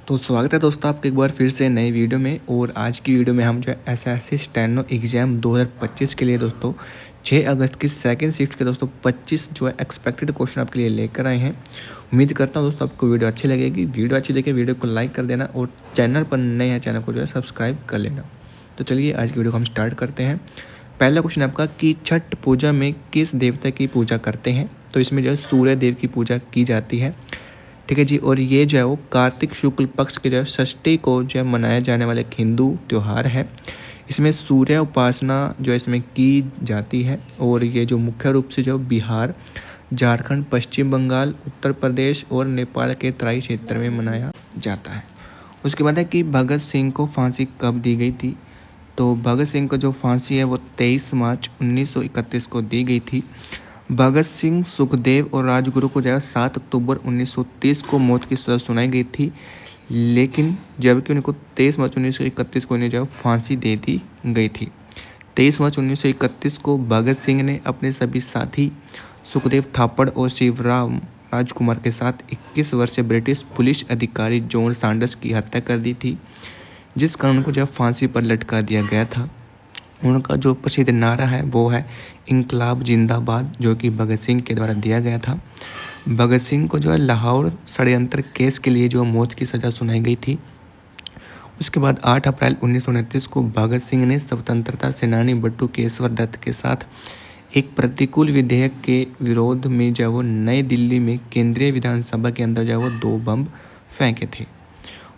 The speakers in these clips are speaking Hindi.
तो स्वागत है दोस्तों आपके एक बार फिर से नई वीडियो में। और आज की वीडियो में हम जो है एसएससी स्टेनो एग्ज़ाम 2025 के लिए दोस्तों 6 अगस्त की सेकंड शिफ्ट के दोस्तों 25 जो है एक्सपेक्टेड क्वेश्चन आपके लिए लेकर आए हैं। उम्मीद करता हूं दोस्तों आपको वीडियो अच्छी लगेगी। वीडियो अच्छी लगे वीडियो को लाइक कर देना और चैनल पर नए हैं चैनल को जो है सब्सक्राइब कर लेना। तो चलिए आज की वीडियो को हम स्टार्ट करते हैं। पहला क्वेश्चन आपका कि छठ पूजा में किस देवता की पूजा करते हैं। तो इसमें जो है सूर्य देव की पूजा की जाती है, ठीक है जी। और ये जो है वो कार्तिक शुक्ल पक्ष के जो है षष्ठी को जो है मनाया जाने वाला एक हिंदू त्यौहार है। इसमें सूर्य उपासना जो है इसमें की जाती है। और ये जो मुख्य रूप से जो बिहार, झारखंड, पश्चिम बंगाल, उत्तर प्रदेश और नेपाल के तराई क्षेत्र में मनाया जाता है। उसके बाद है कि भगत सिंह को फांसी कब दी गई थी। तो भगत सिंह को जो फांसी है वो 23 मार्च 1931 को दी गई थी। भगत सिंह, सुखदेव और राजगुरु को जो है 7 अक्टूबर 1930 को मौत की सज़ा सुनाई गई थी, लेकिन जबकि उनको 23 मार्च 1931 को इन्हें जो है फांसी दे दी गई थी। 23 मार्च 1931 को भगत सिंह ने अपने सभी साथी सुखदेव थापड़ और शिवराम राजकुमार के साथ 21 वर्षीय ब्रिटिश पुलिस अधिकारी जॉन सैंडर्स की हत्या कर दी थी, जिस कारण उनको जो फांसी पर लटका दिया गया था। उनका जो प्रसिद्ध नारा है वो है इनकलाब जिंदाबाद, जो कि भगत सिंह के द्वारा दिया गया था। भगत सिंह को जो है लाहौर षड्यंत्र केस के लिए जो मौत की सज़ा सुनाई गई थी। उसके बाद 8 अप्रैल 1929 को भगत सिंह ने स्वतंत्रता सेनानी बटू केशवर दत्त के साथ एक प्रतिकूल विधेयक के विरोध में जो वो नई दिल्ली में केंद्रीय विधानसभा के अंदर जो वो 2 बम फेंके थे।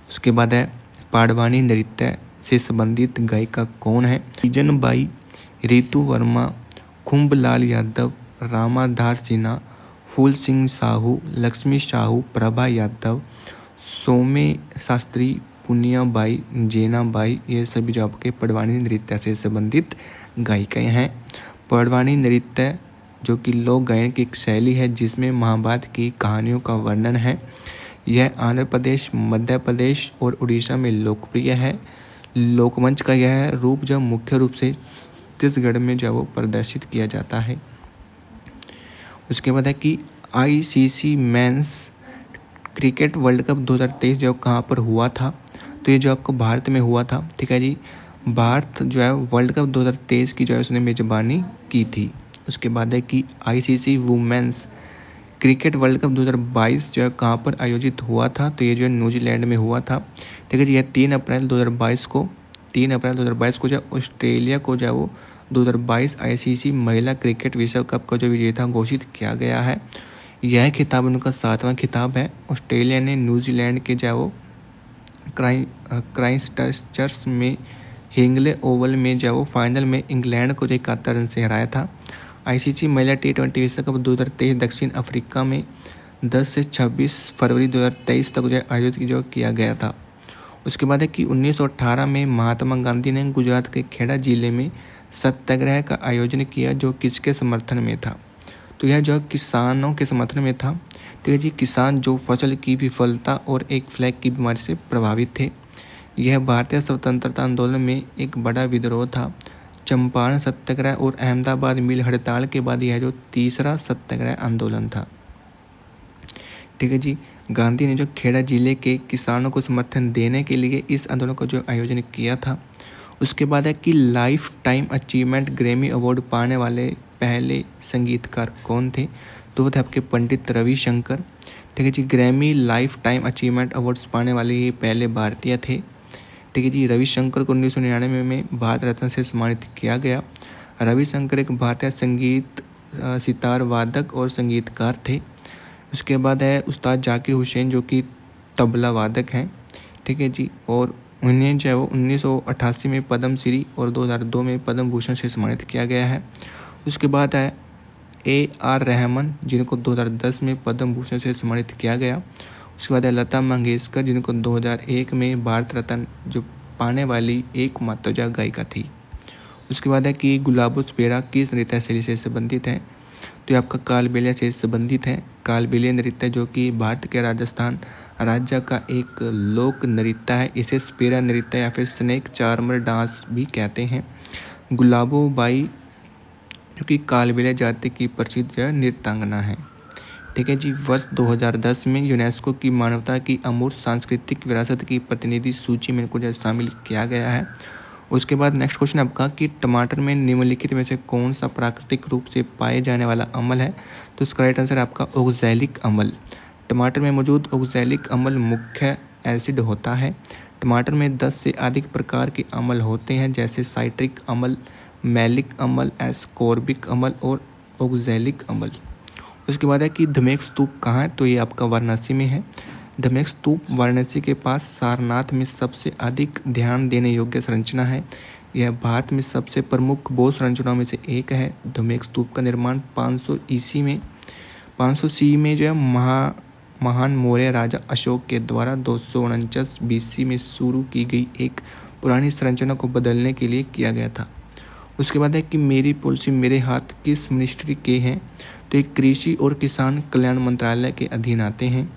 उसके बाद है पाडवानी नृत्य से संबंधित गायिका कौन है। तीजन बाई, रितु वर्मा, खुम्बलाल यादव, रामाधार सिन्हा, फूल सिंह साहू, लक्ष्मी साहू, प्रभा यादव, सोमे शास्त्री, पुनिया बाई, जेना बाई, ये सभी जो आपके पडवानी नृत्य से संबंधित गायिकाएं हैं। पडवानी नृत्य जो कि लोक गायन की एक शैली है जिसमें महाभारत की कहानियों का वर्णन है। यह आंध्र प्रदेश, मध्य प्रदेश और उड़ीसा में लोकप्रिय है। लोकमंच का यह रूप जो मुख्य रूप से छत्तीसगढ़ में जो वो प्रदर्शित किया जाता है। उसके बाद है कि ICC men's cricket world cup 2023 जो कहाँ पर हुआ था। तो ये जो आपको भारत में हुआ था, ठीक है जी। भारत जो है वर्ल्ड कप 2023 की जो है उसने मेजबानी की थी। उसके बाद है कि ICC women's cricket world cup 2022 जो है कहाँ पर आयोजित हुआ था। तो ये जो है न्यूजीलैंड में हुआ था, ठीक है जी। यह 3 अप्रैल 2022 को जो ऑस्ट्रेलिया को जो है वो 2022 आईसीसी महिला क्रिकेट विश्व कप का जो विजेता घोषित किया गया है। यह खिताब उनका 7वां खिताब है। ऑस्ट्रेलिया ने न्यूजीलैंड के जो है वो क्राइस्टचर्च में हिंगले ओवल में जो है वो फाइनल में इंग्लैंड को जो 71 रन से हराया था। आईसीसी महिला T20 विश्व कप 2023 दक्षिण अफ्रीका में 10 से 26 फरवरी 2023 तक जो आयोजित जो किया गया था। उसके बाद है कि 1918 में महात्मा गांधी ने गुजरात के खेड़ा जिले में सत्याग्रह का आयोजन किया, जो किसके समर्थन में था। तो यह जो किसानों के समर्थन में था, ठीक है जी। किसान जो फसल की विफलता और एक फ्लैग की बीमारी से प्रभावित थे। यह भारतीय स्वतंत्रता आंदोलन में एक बड़ा विद्रोह था। चंपारण सत्याग्रह और अहमदाबाद मिल हड़ताल के बाद यह जो तीसरा सत्याग्रह आंदोलन था, ठीक है जी। गांधी ने जो खेड़ा जिले के किसानों को समर्थन देने के लिए इस आंदोलन का जो आयोजन किया था। उसके बाद है कि life time achievement Grammy award पाने वाले पहले संगीतकार कौन थे। तो वो थे आपके पंडित रविशंकर, ठीक है जी। Grammy lifetime achievement awards पाने वाले ये पहले भारतीय थे, ठीक है जी। रविशंकर को 1999 में भारत रत्न से सम्मानित किया गया। रविशंकर एक भारतीय संगीत सितार वादक और संगीतकार थे। उसके बाद है उस्ताद जाकिर हुसैन जो कि तबला वादक हैं, ठीक है जी। और उन्हें जो है वो 1988 में पद्म श्री और 2002 में पद्म भूषण से सम्मानित किया गया है। उसके बाद है AR रहमान जिनको 2010 में पद्म भूषण से सम्मानित किया गया। उसके बाद है लता मंगेशकर जिनको 2001 में भारत रत्न जो पाने वाली एकमात्र गायिका थी। उसके बाद है कि गुलाबो स्पेरा किस नृत्य शैली से संबंधित है। तो ये आपका कालबेलिया से संबंधित है। कालबेलिया नृत्य जो कि भारत के राजस्थान राज्य का एक लोक नृत्य है। इसे स्पेरा नृत्य या फिर स्नेक चार्मर डांस भी कहते हैं। गुलाबो बाई जो कि कालबेलिया जाति की प्रसिद्ध नृत्यांगना है। ठीक है जी। वर्ष 2010 में यूनेस्को की मानवता की अमूर्त सांस्कृतिक विरासत की प्रतिनिधि सूची में इनको जो शामिल किया गया है। उसके बाद नेक्स्ट क्वेश्चन आपका कि टमाटर में निम्नलिखित में से कौन सा प्राकृतिक रूप से पाए जाने वाला अम्ल है? तो इसका राइट आंसर है आपका ऑक्सैलिक अम्ल। टमाटर में मौजूद ऑक्सैलिक अम्ल मुख्य एसिड होता है। टमाटर में 10 से अधिक प्रकार के अम्ल होते हैं, जैसे साइट्रिक अम्ल, मैलिक अम्ल, एस्कॉर्बिक अम्ल और ऑक्सैलिक अम्ल। उसके बाद है कि धमेक स्तूप कहाँ है? तो ये आपका वाराणसी में है। धमेक स्तूप वाराणसी के पास सारनाथ में सबसे अधिक ध्यान देने योग्य संरचना है। यह भारत में सबसे प्रमुख बौद्ध संरचनाओं में से एक है। धमेक स्तूप का निर्माण 500 सी में जो है महान मौर्य राजा अशोक के द्वारा 249 BC में शुरू की गई एक पुरानी संरचना को बदलने के लिए किया गया था। उसके बाद है कि मेरी पॉलिसी मेरे हाथ किस मिनिस्ट्री के हैं? तो एक कृषि और किसान कल्याण मंत्रालय के अधीन आते हैं।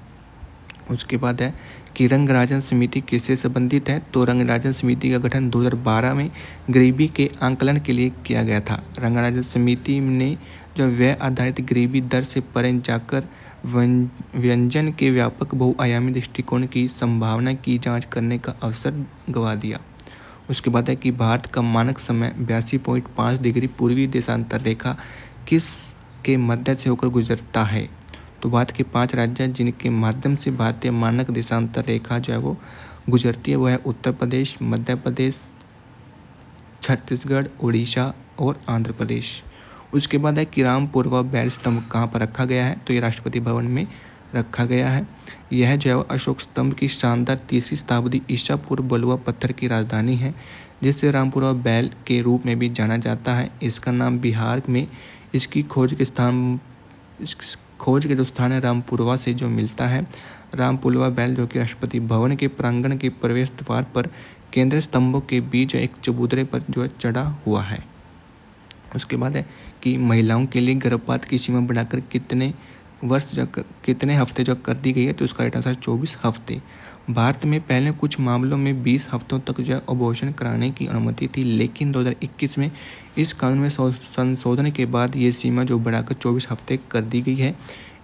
उसके बाद है कि रंगराजन समिति किससे संबंधित है? तो रंगराजन समिति का गठन 2012 में गरीबी के आंकलन के लिए किया गया था। रंगराजन समिति ने जो व्यय आधारित गरीबी दर से परे जाकर व्यंजन के व्यापक बहुआयामी दृष्टिकोण की संभावना की जांच करने का अवसर गंवा दिया। उसके बाद है कि भारत का मानक समय 82.5 डिग्री पूर्वी देशांतर रेखा किस के मध्य से होकर गुजरता है? तो भारत के 5 राज्य जिनके माध्यम से भारतीय मानक देशांतर रेखा जो है वो गुजरती है, वो है उत्तर प्रदेश, मध्य प्रदेश, छत्तीसगढ़, उड़ीसा और आंध्र प्रदेश। उसके बाद है कि रामपुरवा बैल स्तंभ कहाँ पर रखा गया है? तो ये राष्ट्रपति भवन में रखा गया है। यह जो है अशोक स्तंभ की शानदार 3री शताब्दी ईसा पूर्व बलुआ पत्थर की राजधानी है, जिसे रामपुरवा बैल के रूप में भी जाना जाता है। इसका नाम बिहार में इसकी खोज के जो स्थान है रामपुरवा से जो मिलता है। रामपुरवा बैल जो कि राष्ट्रपति भवन के प्रांगण के प्रवेश द्वार पर केंद्रीय स्तंभों के बीच एक चबूतरे पर जो है चढ़ा हुआ है। उसके बाद है कि महिलाओं के लिए गर्भपात की सीमा बढ़ाकर कितने हफ्ते जो कर दी गई है? तो उसका राइट आंसर 24 हफ्ते। भारत में पहले कुछ मामलों में 20 हफ्तों तक जो अबॉर्शन कराने की अनुमति थी, लेकिन 2021 में इस कानून में संशोधन के बाद ये सीमा जो बढ़ाकर 24 हफ्ते कर दी गई है।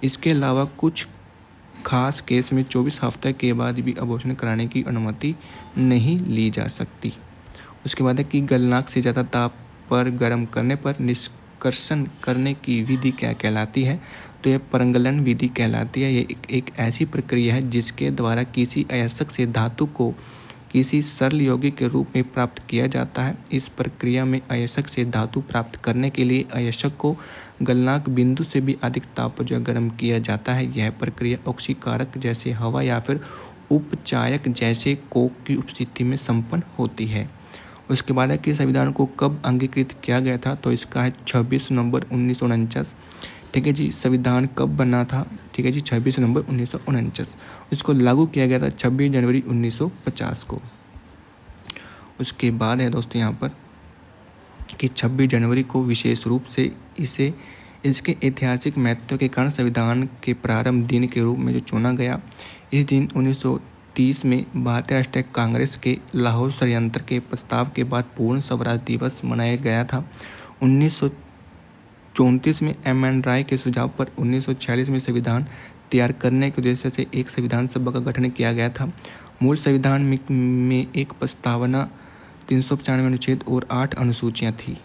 इसके अलावा कुछ खास केस में 24 हफ्ते के बाद भी अबॉर्शन कराने की अनुमति नहीं ली जा सकती। उसके बाद है कि गलनाक से ज़्यादा ताप पर गर्म करने पर निष्कर्षण करने की विधि क्या कहलाती है? तो यह परंगलन विधि कहलाती है। ये एक ऐसी प्रक्रिया है जिसके द्वारा किसी अयस्क से धातु को किसी सरल यौगिक के रूप में प्राप्त किया जाता है। इस प्रक्रिया में अयस्क से धातु प्राप्त करने के लिए अयस्क को गलनांक बिंदु से भी अधिक ताप पर जो गर्म किया जाता है। यह प्रक्रिया ऑक्सीकारक जैसे हवा या फिर उपचायक जैसे कोक की उपस्थिति में संपन्न होती है। उसके बाद है कि संविधान को कब अंगीकृत किया गया था? तो इसका है 26 नवंबर 1949। ठीक है जी। संविधान कब बना था? ठीक है जी, 26 नवंबर 1949। इसको लागू किया गया था 26 जनवरी 1950 को। उसके बाद है दोस्तों यहाँ पर कि 26 जनवरी को विशेष रूप से इसके ऐतिहासिक महत्व के कारण संविधान के प्रारंभ दिन के रूप में जो चुना गया। इस दिन 1930 में भारतीय राष्ट्रीय कांग्रेस के लाहौर षड्यंत्र के प्रस्ताव के बाद पूर्ण स्वराज दिवस मनाया गया था। 1934 में M.N. राय के सुझाव पर 1946 में संविधान तैयार करने के उद्देश्य से एक संविधान सभा का गठन किया गया था। मूल संविधान में एक प्रस्तावना, 395 अनुच्छेद और 8 अनुसूचियाँ थी।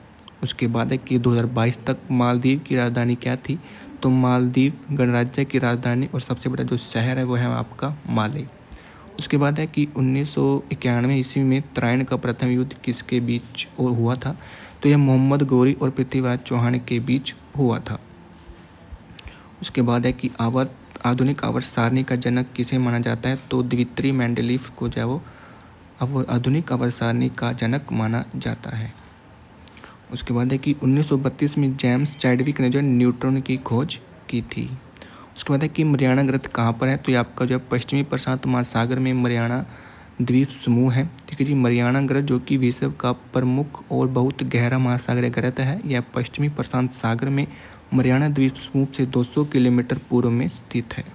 उसके बाद है कि 2022 तक मालदीव की राजधानी क्या थी? तो मालदीव गणराज्य की राजधानी और सबसे बड़ा जो शहर है वो है आपका माले। उसके बाद है कि 1991 ईस्वी में त्रायण का प्रथम युद्ध किसके बीच हुआ था? तो यह मोहम्मद गौरी और पृथ्वीराज चौहान के बीच हुआ था। उसके बाद है कि आधुनिक आवर्त सारणी का जनक किसे माना जाता है? तो दिमित्री मेंडलीफ को जो है वो आधुनिक आवर्त सारणी का जनक माना जाता है। उसके बाद है कि 1932 में जेम्स चैडविक ने जो न्यूट्रॉन की खोज की थी। उसके बाद है कि मरियाना ग्रंथ कहाँ पर है? तो ये आपका जो है पश्चिमी प्रशांत महासागर में मरियाना द्वीप समूह है। ठीक है जी। मरियाना ग्रंथ जो कि विश्व का प्रमुख और बहुत गहरा महासागरीय ग्रंथ है, यह पश्चिमी प्रशांत सागर में मरियाना द्वीप समूह से 200 किलोमीटर पूर्व में स्थित है।